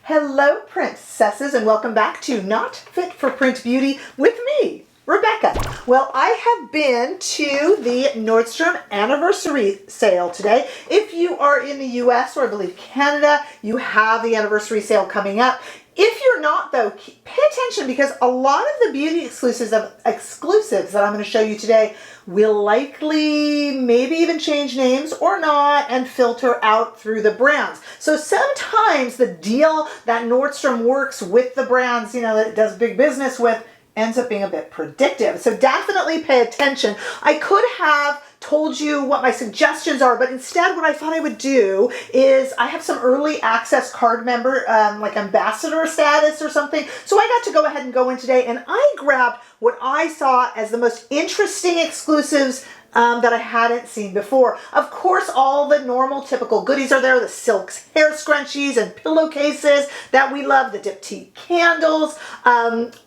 Hello, princesses, and welcome back to Not Fit for Print Beauty with me, Rebecca. Well, I have been to the Nordstrom Anniversary Sale today. If you are in the US or I believe Canada, you have the Anniversary Sale coming up. If you're not, though, pay attention because a lot of the beauty exclusives that I'm going to show you today will likely maybe even change names or not and filter out through the brands. So sometimes the deal that Nordstrom works with the brands, that it does big business with, ends up being a bit predictive. So definitely pay attention. I could have told you what my suggestions are, but instead what I thought I would do is I have some early access card member, like ambassador status or something. So I got to go ahead and go in today and I grabbed what I saw as the most interesting exclusives that I hadn't seen before. Of course, all the normal typical goodies are there, the silks, hair scrunchies, and pillowcases that we love, the diptyque candles,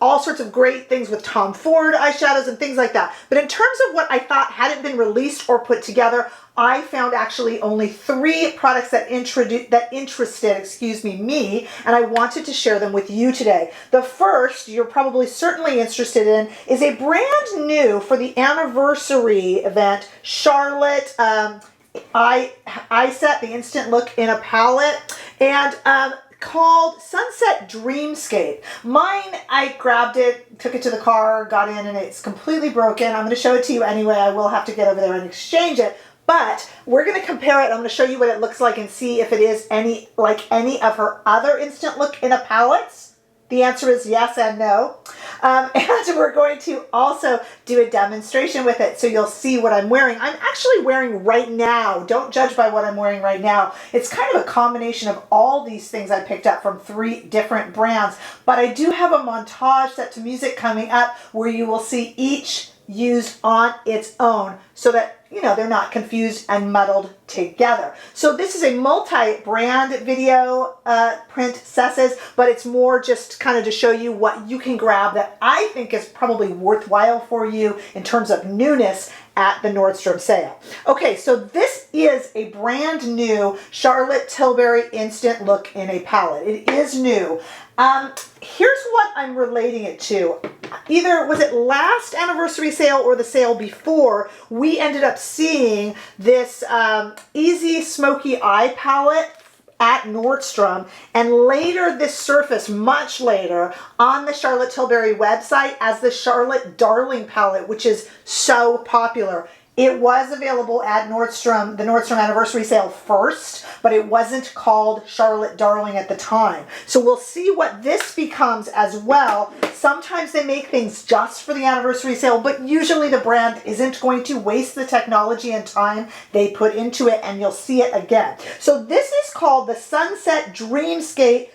all sorts of great things with Tom Ford eyeshadows and things like that. But in terms of what I thought hadn't been released or put together, I found actually only 3 products that interested me, and I wanted to share them with you today. The first, you're probably certainly interested in, is a brand new for the anniversary event, Charlotte Eye Set, the Instant Look in a Palette, and called Sunset Dreamscape. Mine, I grabbed it, took it to the car, got in, and it's completely broken. I'm going to show it to you anyway. I will have to get over there and exchange it. But we're going to compare it. I'm going to show you what it looks like and see if it is like any of her other Instant Look in a palettes. The answer is yes and no. And we're going to also do a demonstration with it so you'll see what I'm wearing. I'm actually wearing right now. Don't judge by what I'm wearing right now. It's kind of a combination of all these things I picked up from 3 different brands. But I do have a montage set to music coming up where you will see each used on its own so that they're not confused and muddled together. So this is a multi-brand video, princesses, but it's more just kind of to show you what you can grab that I think is probably worthwhile for you in terms of newness at the Nordstrom sale. Okay, so this is a brand new Charlotte Tilbury Instant Look in a Palette. It is new. Here's what I'm relating it to. Either was it last anniversary sale or the sale before, we ended up seeing this Easy Smoky Eye palette at Nordstrom, and later this surfaced much later on the Charlotte Tilbury website as the Charlotte Darling palette, which is so popular. It was available at Nordstrom, the Nordstrom Anniversary Sale first, but it wasn't called Charlotte Darling at the time. So we'll see what this becomes as well. Sometimes they make things just for the Anniversary Sale, but usually the brand isn't going to waste the technology and time they put into it, and you'll see it again. So this is called the Sunset Dreamscape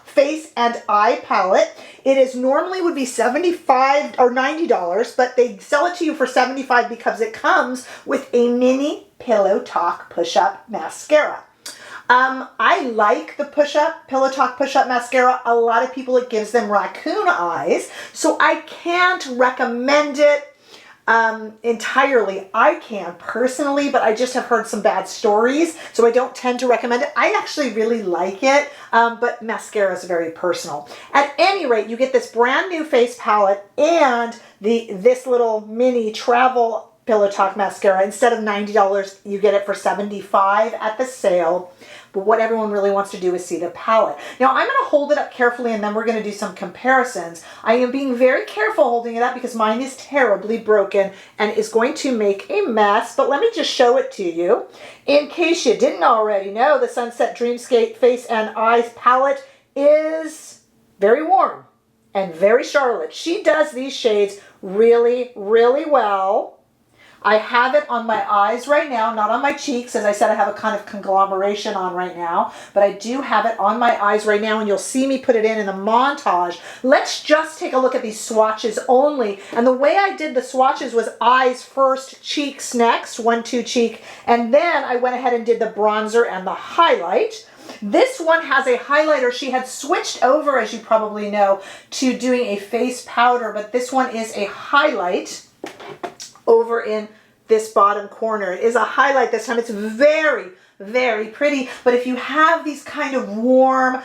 Face and Eye Palette. It is normally would be $75 or $90, but they sell it to you for $75 because it comes with a mini Pillow Talk push-up mascara. I like the Pillow Talk push-up mascara. A lot of people, it gives them raccoon eyes, so I can't recommend it entirely. I can personally, but I just have heard some bad stories, so I don't tend to recommend it. I actually really like it, but mascara is very personal. At any rate, you get this brand new face palette and this little mini travel Pillow Talk mascara. Instead of $90, you get it for $75 at the sale. But what everyone really wants to do is see the palette. Now I'm going to hold it up carefully and then we're going to do some comparisons. I am being very careful holding it up because mine is terribly broken and is going to make a mess. But let me just show it to you. In case you didn't already know, the Sunset Dreamscape Face and Eyes palette is very warm and very Charlotte. She does these shades really, really well. I have it on my eyes right now, not on my cheeks. As I said, I have a kind of conglomeration on right now, but I do have it on my eyes right now, and you'll see me put it in the montage. Let's just take a look at these swatches only. And the way I did the swatches was eyes first, cheeks next, 1, 2 cheek, and then I went ahead and did the bronzer and the highlight. This one has a highlighter. She had switched over, as you probably know, to doing a face powder, but this one is a highlight over in this bottom corner. It is a highlight this time. It's very, very pretty. But if you have these kind of warm,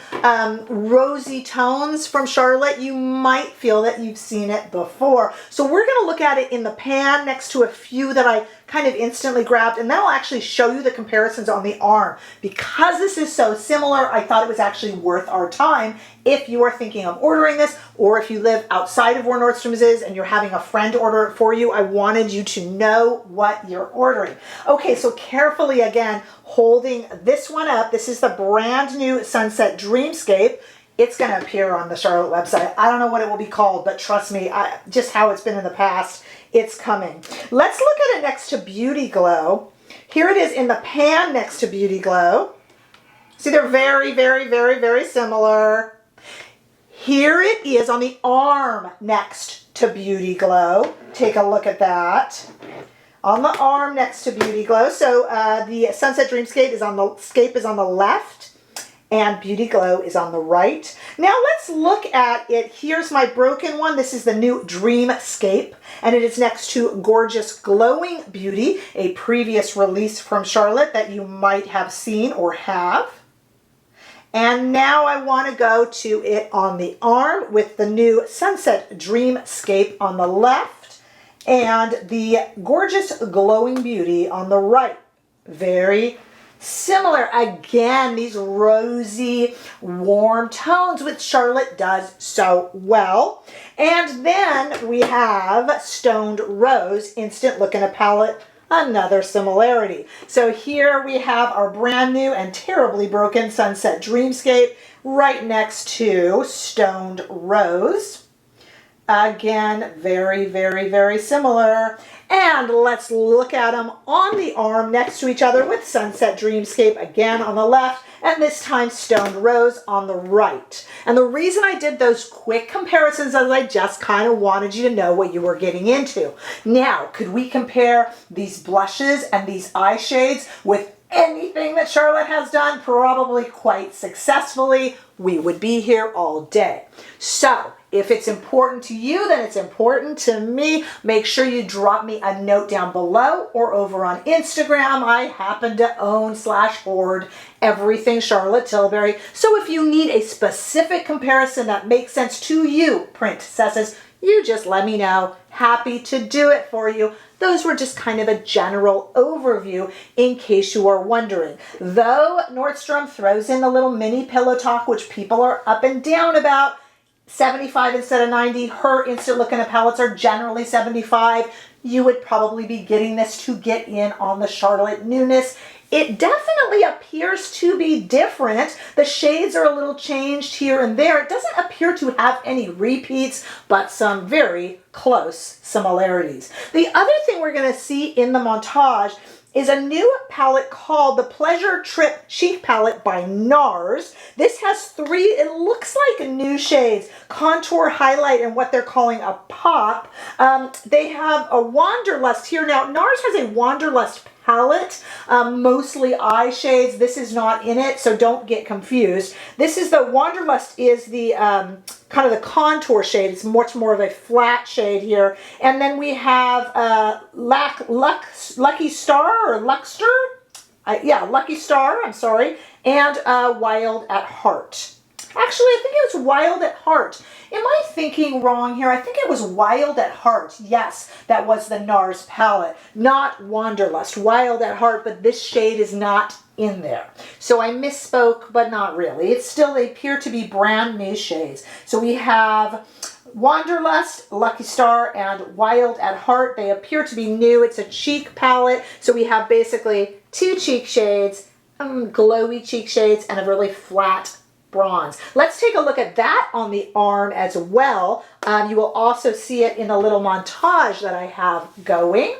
rosy tones from Charlotte, you might feel that you've seen it before. So we're going to look at it in the pan next to a few that I kind of instantly grabbed, and then I'll actually show you the comparisons on the arm. Because this is so similar, I thought it was actually worth our time if you are thinking of ordering this, or if you live outside of where Nordstrom's is and you're having a friend order it for you. I wanted you to know what you're ordering. Okay, so carefully again, holding this one up. This is the brand new Sunset Dreamscape. It's going to appear on the Charlotte website. I don't know what it will be called, but trust me, just how it's been in the past, it's coming. Let's look at it next to Beauty Glow. Here it is in the pan next to Beauty Glow. See, they're very, very, very, very similar. Here it is on the arm next to Beauty Glow. Take a look at that. On the arm next to Beauty Glow. So the Sunset Dreamscape is on the left, and Beauty Glow is on the right. Now let's look at it. Here's my broken one. This is the new Dreamscape, and it is next to Gorgeous Glowing Beauty, a previous release from Charlotte that you might have seen or have. And now I want to go to it on the arm with the new Sunset Dreamscape on the left and the Gorgeous Glowing Beauty on the right. Very similar. Again, these rosy, warm tones, which Charlotte does so well. And then we have Stoned Rose Instant Look in a Palette. Another similarity. So here we have our brand new and terribly broken Sunset Dreamscape right next to Stoned Rose. Again, very, very, very similar. And let's look at them on the arm next to each other with Sunset Dreamscape again on the left, and this time Stoned Rose on the right. And the reason I did those quick comparisons is I just kind of wanted you to know what you were getting into. Now, could we compare these blushes and these eye shades with anything that Charlotte has done? Probably quite successfully. We would be here all day. So, if it's important to you, then it's important to me. Make sure you drop me a note down below or over on Instagram. I happen to own/hoard everything Charlotte Tilbury. So if you need a specific comparison that makes sense to you, Princesses, you just let me know. Happy to do it for you. Those were just kind of a general overview in case you are wondering. Though Nordstrom throws in the little mini pillow talk, which people are up and down about, 75 instead of 90. Her instant look in the palettes are generally 75. You would probably be getting this to get in on the Charlotte newness. It definitely appears to be different. The shades are a little changed here and there. It doesn't appear to have any repeats, but some very close similarities. The other thing we're going to see in the montage is a new palette called the Pleasure Trip Chic Palette by Nars. This has three, it looks like new shades, contour, highlight, and what they're calling a pop. They have a Wanderlust here. Now, Nars has a Wanderlust palette, mostly eye shades. This is not in it, so don't get confused. This is the Wanderlust is the kind of the contour shade. It's much more of a flat shade here. And then we have Lucky Star or Luxter? Yeah, Lucky Star, I'm sorry. And Wild at Heart. Actually, I think it was Wild at Heart. Am I thinking wrong here? I think it was Wild at Heart. Yes, that was the Nars palette, not Wanderlust. Wild at Heart, but this shade is not in there. So I misspoke, but not really. It's still, they appear to be brand new shades. So we have Wanderlust, Lucky Star, and Wild at Heart. They appear to be new. It's a cheek palette. So we have basically two cheek shades, glowy cheek shades, and a really flat bronze. Let's take a look at that on the arm as well. You will also see it in a little montage that I have going.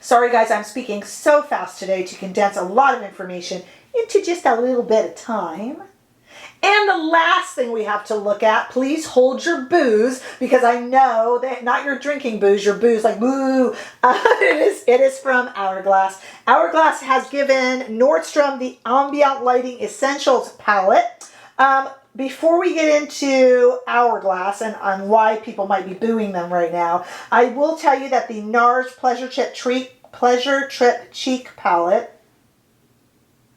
Sorry guys, I'm speaking so fast today to condense a lot of information into just a little bit of time. And the last thing we have to look at, please hold your booze, because I know that not your drinking booze, your booze like boo. It is from Hourglass. Hourglass has given Nordstrom the Ambient Lighting Essentials palette. Before we get into Hourglass and why people might be booing them right now, I will tell you that the Nars Pleasure Trip Cheek palette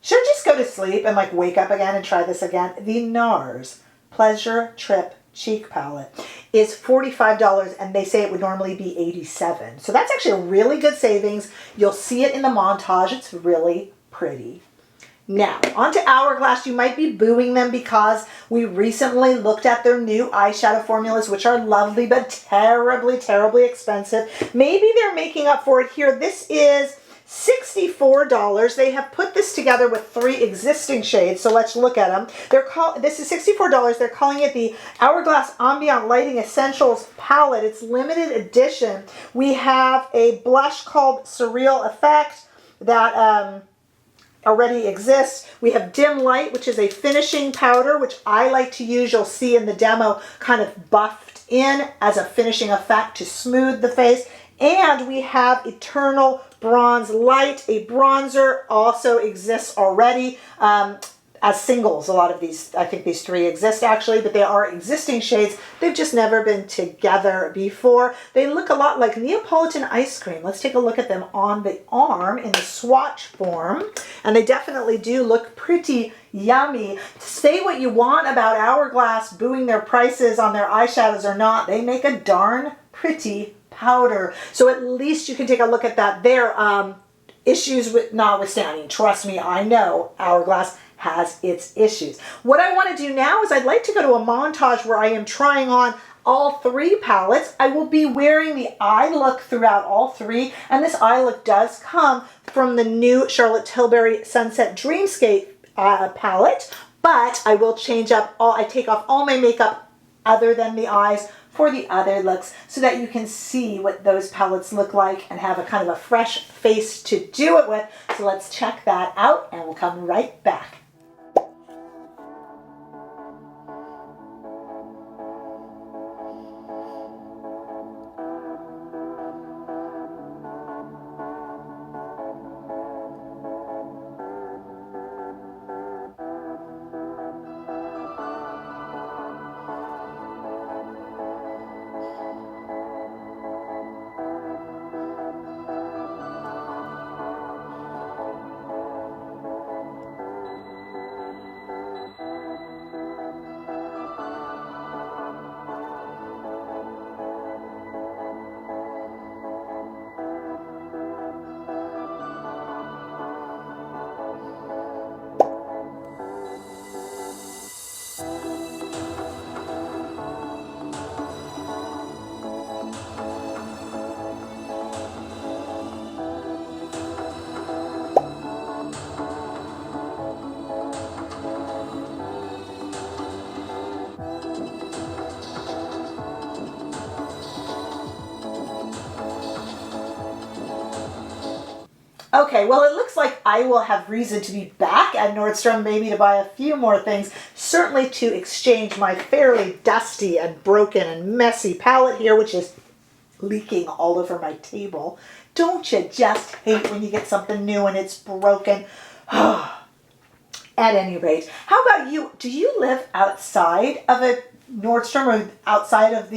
should just go to sleep and like wake up again and try this again. The Nars Pleasure Trip Cheek Palette is $45 and they say it would normally be $87. So that's actually a really good savings. You'll see it in the montage. It's really pretty. Now, on to Hourglass. You might be booing them because we recently looked at their new eyeshadow formulas, which are lovely but terribly, terribly expensive. Maybe they're making up for it here. This is $64. They have put this together with 3 existing shades, so let's look at them. This is $64. They're calling it the Hourglass Ambient Lighting Essentials Palette. It's limited edition. We have a blush called Surreal Effect that already exists. We have Dim Light, which is a finishing powder, which I like to use. You'll see in the demo kind of buffed in as a finishing effect to smooth the face. And we have Eternal Bronze Light, a bronzer, also exists already as singles. A lot of these, I think these 3 exist actually, but they are existing shades. They've just never been together before. They look a lot like Neapolitan ice cream. Let's take a look at them on the arm in the swatch form. And they definitely do look pretty yummy. Say what you want about Hourglass booing their prices on their eyeshadows or not, they make a darn pretty powder. So at least you can take a look at that there. Issues with notwithstanding, trust me, I know Hourglass has its issues. What I want to do now is I'd like to go to a montage where I am trying on all 3 palettes. I will be wearing the eye look throughout all 3, and this eye look does come from the new Charlotte Tilbury Sunset Dreamscape palette, but I will change up I take off all my makeup other than the eyes for the other looks so that you can see what those palettes look like and have a kind of a fresh face to do it with. So let's check that out and we'll come right back. Okay, well, it looks like I will have reason to be back at Nordstrom, maybe to buy a few more things, certainly to exchange my fairly dusty and broken and messy palette here, which is leaking all over my table. Don't you just hate when you get something new and it's broken? At any rate, how about you? Do you live outside of a Nordstrom or outside of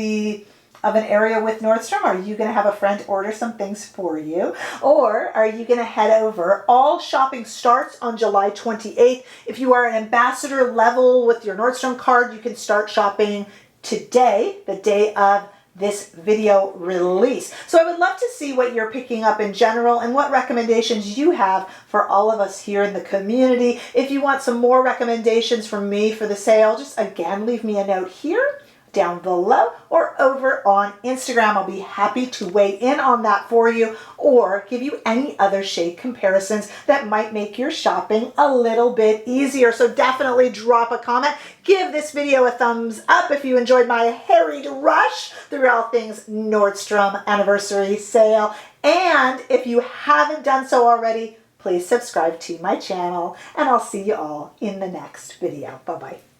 an area with Nordstrom? Are you going to have a friend order some things for you? Or are you going to head over? All shopping starts on July 28th. If you are an ambassador level with your Nordstrom card, you can start shopping today, the day of this video release. So I would love to see what you're picking up in general and what recommendations you have for all of us here in the community. If you want some more recommendations from me for the sale, just again, leave me a note here, down below, or over on Instagram. I'll be happy to weigh in on that for you or give you any other shade comparisons that might make your shopping a little bit easier. So definitely drop a comment. Give this video a thumbs up if you enjoyed my harried rush through all things Nordstrom Anniversary Sale. And if you haven't done so already, please subscribe to my channel, and I'll see you all in the next video. Bye-bye.